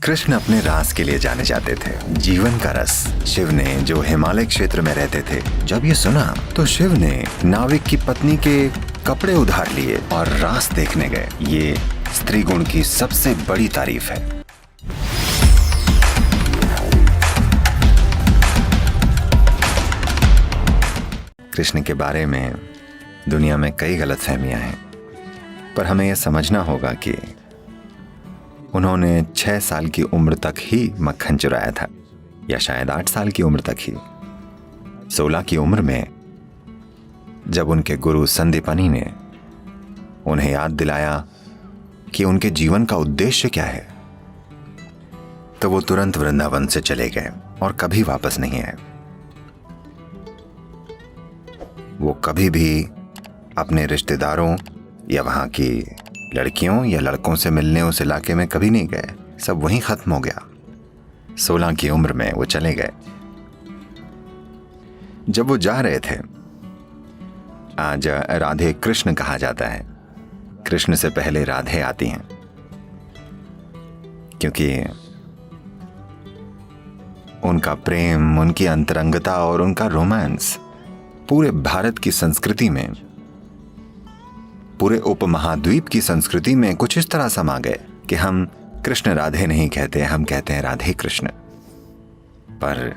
कृष्ण अपने रास के लिए जाने जाते थे, जीवन का रस। शिव ने जो हिमालय क्षेत्र में रहते थे, जब ये सुना तो शिव ने नाविक की पत्नी के कपड़े उधार लिए और रास देखने गए। ये स्त्री गुण की सबसे बड़ी तारीफ है। कृष्ण के बारे में दुनिया में कई गलतफहमियां हैं, पर हमें यह समझना होगा कि उन्होंने 6 साल की उम्र तक ही मक्खन चुराया था, या शायद 8 साल की उम्र तक ही। 16 की उम्र में जब उनके गुरु संदीपनी ने उन्हें याद दिलाया कि उनके जीवन का उद्देश्य क्या है, तो वो तुरंत वृंदावन से चले गए और कभी वापस नहीं आए। वो कभी भी अपने रिश्तेदारों या वहां की लड़कियों या लड़कों से मिलने उस इलाके में कभी नहीं गए। सब वहीं खत्म हो गया। 16 की उम्र में वो चले गए। जब वो जा रहे थे, आज राधे कृष्ण कहा जाता है। कृष्ण से पहले राधे आती हैं, क्योंकि उनका प्रेम, उनकी अंतरंगता और उनका रोमांस पूरे भारत की संस्कृति में, पूरे उपमहाद्वीप की संस्कृति में कुछ इस तरह समा गए कि हम कृष्ण राधे नहीं कहते, हम कहते हैं राधे कृष्ण। पर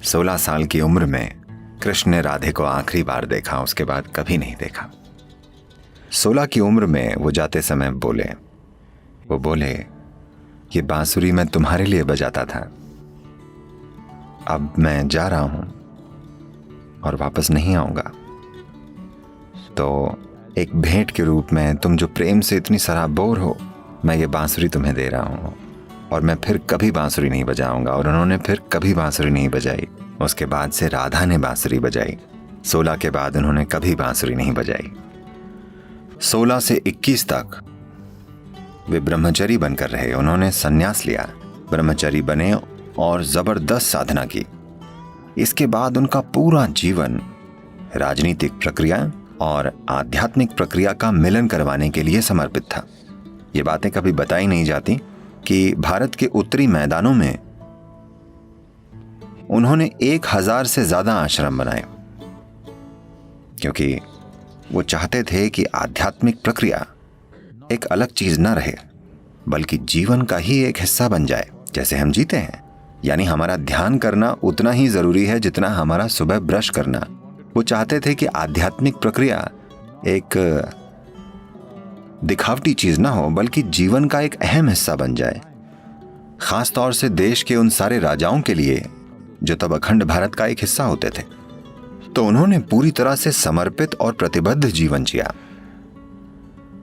16 साल की उम्र में कृष्ण ने राधे को आखिरी बार देखा, उसके बाद कभी नहीं देखा। 16 की उम्र में वो जाते समय वो बोले ये बांसुरी मैं तुम्हारे लिए बजाता था, अब मैं जा रहा हूं और वापस नहीं आऊंगा, तो एक भेंट के रूप में तुम जो प्रेम से इतनी सराबोर हो, मैं ये बांसुरी तुम्हें दे रहा हूं और मैं फिर कभी बांसुरी नहीं बजाऊंगा। और उन्होंने फिर कभी बांसुरी नहीं बजाई। उसके बाद से राधा ने बांसुरी बजाई। 16 के बाद उन्होंने कभी बांसुरी नहीं बजाई। 16 से 21 तक वे ब्रह्मचारी बनकर रहे। उन्होंने संन्यास लिया, ब्रह्मचारी बने और जबरदस्त साधना की। इसके बाद उनका पूरा जीवन राजनीतिक प्रक्रिया और आध्यात्मिक प्रक्रिया का मिलन करवाने के लिए समर्पित था। ये बातें कभी बताई नहीं जाती कि भारत के उत्तरी मैदानों में उन्होंने 1000 से ज्यादा आश्रम बनाए, क्योंकि वो चाहते थे कि आध्यात्मिक प्रक्रिया एक अलग चीज न रहे, बल्कि जीवन का ही एक हिस्सा बन जाए। जैसे हम जीते हैं, यानी हमारा ध्यान करना उतना ही जरूरी है जितना हमारा सुबह ब्रश करना। वो चाहते थे कि आध्यात्मिक प्रक्रिया एक दिखावटी चीज ना हो, बल्कि जीवन का एक अहम हिस्सा बन जाए। खास तौर से देश के उन सारे राजाओं के लिए जो तब अखंड भारत का एक हिस्सा होते थे। तो उन्होंने पूरी तरह से समर्पित और प्रतिबद्ध जीवन जिया।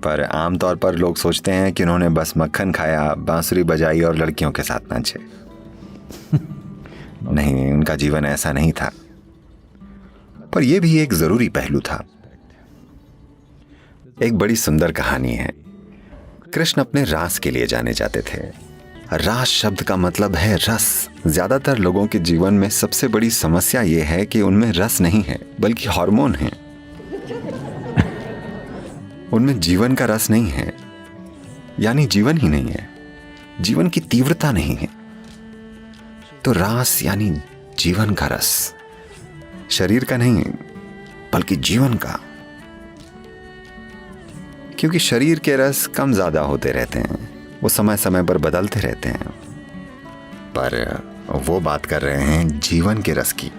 पर आमतौर पर लोग सोचते हैं कि उन्होंने बस मक्खन खाया, बांसुरी बजाई और लड़कियों के साथ नाचे। नहीं, उनका जीवन ऐसा नहीं था। पर यह भी एक जरूरी पहलू था। एक बड़ी सुंदर कहानी है। कृष्ण अपने रास के लिए जाने जाते थे। रास शब्द का मतलब है रस। ज्यादातर लोगों के जीवन में सबसे बड़ी समस्या यह है कि उनमें रस नहीं है, बल्कि हार्मोन है। उनमें जीवन का रस नहीं है, यानी जीवन ही नहीं है, जीवन की तीव्रता नहीं है। तो रास यानी जीवन का रस, शरीर का नहीं बल्कि जीवन का। क्योंकि शरीर के रस कम ज्यादा होते रहते हैं, वो समय समय पर बदलते रहते हैं। पर वो बात कर रहे हैं जीवन के रस की।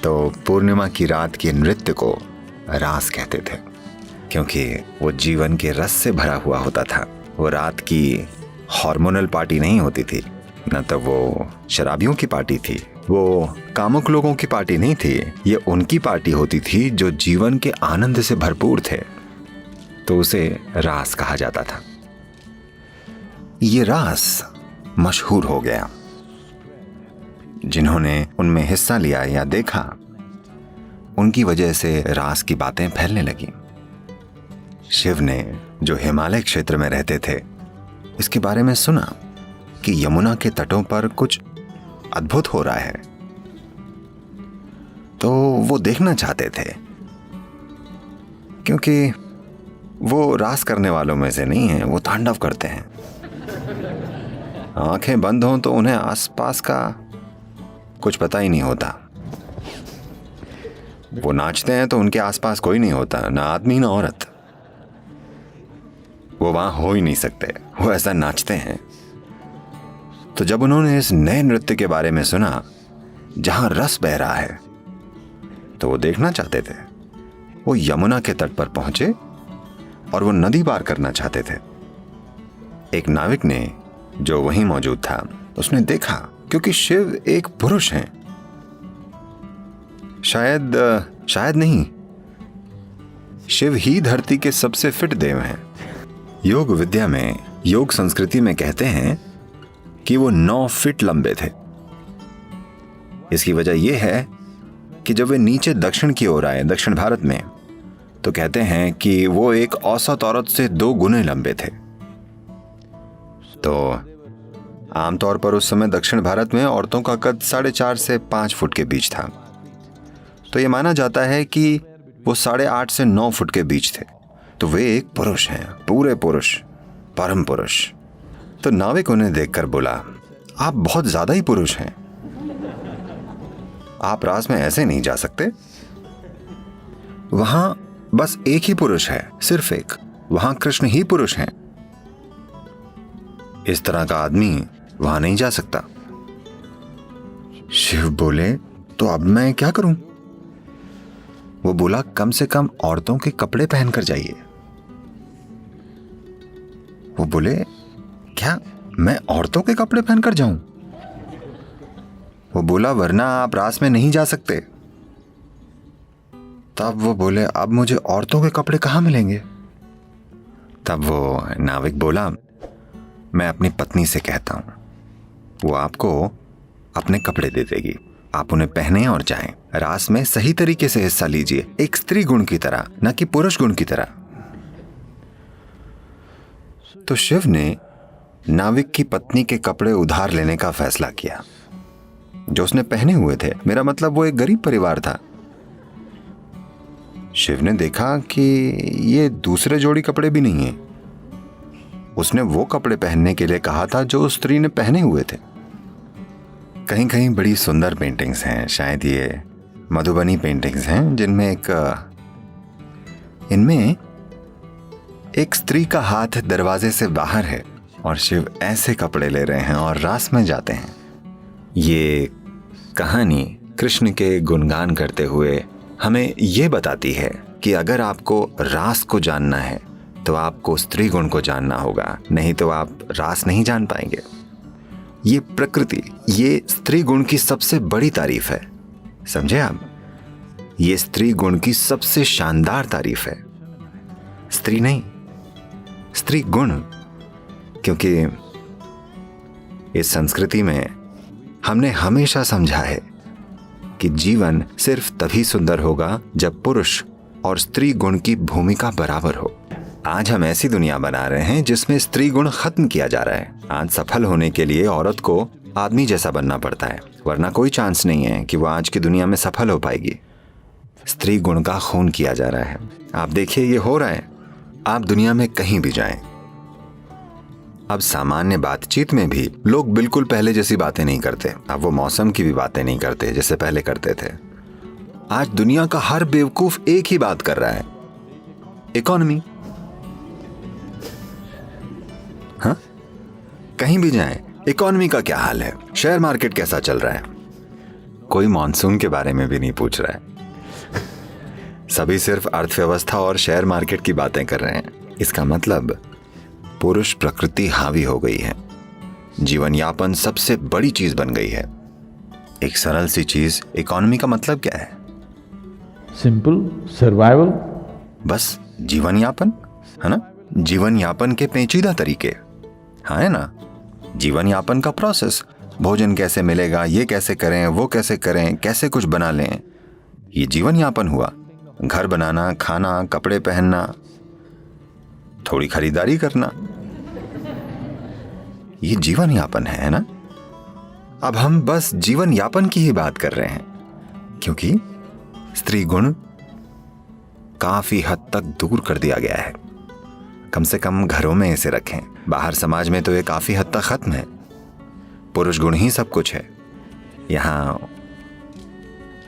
तो पूर्णिमा की रात के नृत्य को रास कहते थे, क्योंकि वो जीवन के रस से भरा हुआ होता था। वो रात की हार्मोनल पार्टी नहीं होती थी, न तो वो शराबियों की पार्टी थी, वो कामुक लोगों की पार्टी नहीं थी। ये उनकी पार्टी होती थी जो जीवन के आनंद से भरपूर थे। तो उसे रास कहा जाता था। ये रास मशहूर हो गया। जिन्होंने उनमें हिस्सा लिया या देखा, उनकी वजह से रास की बातें फैलने लगी। शिव ने जो हिमालय क्षेत्र में रहते थे, इसके बारे में सुना कि यमुना के तटों पर कुछ अद्भुत हो रहा है, तो वो देखना चाहते थे। क्योंकि वो रास करने वालों में से नहीं है, वो तांडव करते हैं। आंखें बंद हों तो उन्हें आसपास का कुछ पता ही नहीं होता। वो नाचते हैं तो उनके आसपास कोई नहीं होता, ना आदमी ना औरत। वो वहां हो ही नहीं सकते, वो ऐसा नाचते हैं। तो जब उन्होंने इस नए नृत्य के बारे में सुना जहां रस बह रहा है, तो वो देखना चाहते थे। वो यमुना के तट पर पहुंचे और वो नदी पार करना चाहते थे। एक नाविक ने, जो वहीं मौजूद था, उसने देखा, क्योंकि शिव एक पुरुष हैं। शायद नहीं, शिव ही धरती के सबसे फिट देव हैं। योग विद्या में, योग संस्कृति में कहते हैं कि वो 9 फीट लंबे थे। इसकी वजह यह है कि जब वे नीचे दक्षिण की ओर आए, दक्षिण भारत में, तो कहते हैं कि वो एक औसत औरत से 2 गुने लंबे थे। तो आमतौर पर उस समय दक्षिण भारत में औरतों का कद 4.5 से 5 फुट के बीच था। तो यह माना जाता है कि वो 8.5 से 9 फुट के बीच थे। तो वे एक पुरुष हैं, पूरे पुरुष, परम पुरुष। तो नाविक उन्हें देखकर बोला, आप बहुत ज्यादा ही पुरुष हैं, आप रास में ऐसे नहीं जा सकते। वहां बस एक ही पुरुष है, सिर्फ एक। वहां कृष्ण ही पुरुष हैं। इस तरह का आदमी वहां नहीं जा सकता। शिव बोले, तो अब मैं क्या करूं? वो बोला, कम से कम औरतों के कपड़े पहनकर जाइए। वो बोले, क्या मैं औरतों के कपड़े पहनकर जाऊं? वो बोला, वरना आप रास में नहीं जा सकते। तब वो बोले, अब मुझे औरतों के कपड़े कहां मिलेंगे? तब वो नाविक बोला, मैं अपनी पत्नी से कहता हूं, वो आपको अपने कपड़े दे देगी, आप उन्हें पहने और जाएं। रास में सही तरीके से हिस्सा लीजिए, एक स्त्री गुण की तरह, न कि पुरुष गुण की तरह। तो शिव ने नाविक की पत्नी के कपड़े उधार लेने का फैसला किया, जो उसने पहने हुए थे। मेरा मतलब, वो एक गरीब परिवार था। शिव ने देखा कि ये दूसरे जोड़ी कपड़े भी नहीं है। उसने वो कपड़े पहनने के लिए कहा था जो उस स्त्री ने पहने हुए थे। कहीं कहीं बड़ी सुंदर पेंटिंग्स हैं, शायद ये मधुबनी पेंटिंग्स हैं, जिनमें इनमें एक स्त्री का हाथ दरवाजे से बाहर है और शिव ऐसे कपड़े ले रहे हैं और रास में जाते हैं। ये कहानी कृष्ण के गुणगान करते हुए हमें ये बताती है कि अगर आपको रास को जानना है तो आपको स्त्री गुण को जानना होगा, नहीं तो आप रास नहीं जान पाएंगे। ये प्रकृति, ये स्त्री गुण की सबसे बड़ी तारीफ है, समझे आप? ये स्त्री गुण की सबसे शानदार तारीफ है, स्त्री नहीं, स्त्री गुण। क्योंकि इस संस्कृति में हमने हमेशा समझा है कि जीवन सिर्फ तभी सुंदर होगा जब पुरुष और स्त्री गुण की भूमिका बराबर हो। आज हम ऐसी दुनिया बना रहे हैं जिसमें स्त्री गुण खत्म किया जा रहा है। आज सफल होने के लिए औरत को आदमी जैसा बनना पड़ता है, वरना कोई चांस नहीं है कि वो आज की दुनिया में सफल हो पाएगी। स्त्री गुण का खून किया जा रहा है। आप देखिए, ये हो रहा है। आप दुनिया में कहीं भी जाएं, अब सामान्य बातचीत में भी लोग बिल्कुल पहले जैसी बातें नहीं करते। अब वो मौसम की भी बातें नहीं करते जैसे पहले करते थे। आज दुनिया का हर बेवकूफ एक ही बात कर रहा है, इकोनॉमी। हाँ, कहीं भी जाएं, इकोनॉमी का क्या हाल है, शेयर मार्केट कैसा चल रहा है। कोई मॉनसून के बारे में भी नहीं पूछ रहा है। सभी सिर्फ अर्थव्यवस्था और शेयर मार्केट की बातें कर रहे हैं। इसका मतलब पुरुष प्रकृति हावी हो गई है। जीवन यापन सबसे बड़ी चीज बन गई है। एक सरल सी चीज, इकोनॉमी का मतलब क्या है? Simple survival. बस जीवन यापन, है ना? जीवन यापन के पेचीदा तरीके, हाँ, है ना? जीवन यापन का प्रोसेस, भोजन कैसे मिलेगा, ये कैसे करें, वो कैसे करें, कैसे कुछ बना लें, ये जीवन यापन हुआ। घर बनाना, खाना, कपड़े पहनना, थोड़ी खरीदारी करना, ये जीवन यापन है ना? अब हम बस जीवन यापन की ही बात कर रहे हैं, क्योंकि स्त्री गुण काफी हद तक दूर कर दिया गया है। कम से कम घरों में इसे रखें, बाहर समाज में तो ये काफी हद तक खत्म है। पुरुष गुण ही सब कुछ है। यहाँ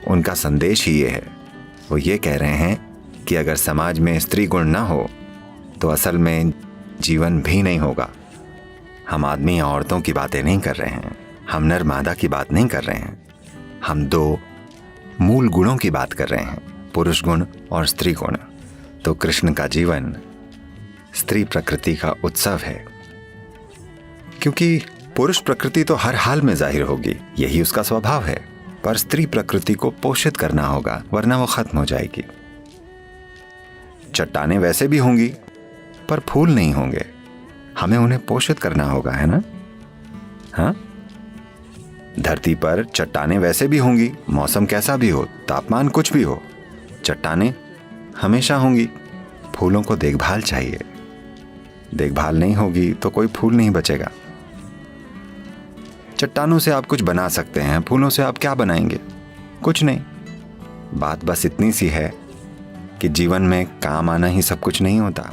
उनका संदेश ही ये है, वो ये कह रहे हैं कि अगर समाज में स्त्री गुण ना हो तो असल में जीवन भी नहीं होगा। हम आदमी या औरतों की बातें नहीं कर रहे हैं, हम नर मादा की बात नहीं कर रहे हैं, हम दो मूल गुणों की बात कर रहे हैं, पुरुष गुण और स्त्री गुण। तो कृष्ण का जीवन स्त्री प्रकृति का उत्सव है, क्योंकि पुरुष प्रकृति तो हर हाल में जाहिर होगी, यही उसका स्वभाव है, पर स्त्री प्रकृति को पोषित करना होगा, वरना वो खत्म हो जाएगी। चट्टानें वैसे भी होंगी पर फूल नहीं होंगे, हमें उन्हें पोषित करना होगा, है ना? हाँ, धरती पर चट्टानें वैसे भी होंगी, मौसम कैसा भी हो, तापमान कुछ भी हो, चट्टानें हमेशा होंगी। फूलों को देखभाल चाहिए, देखभाल नहीं होगी तो कोई फूल नहीं बचेगा। चट्टानों से आप कुछ बना सकते हैं, फूलों से आप क्या बनाएंगे? कुछ नहीं। बात बस इतनी सी है कि जीवन में काम आना ही सब कुछ नहीं होता।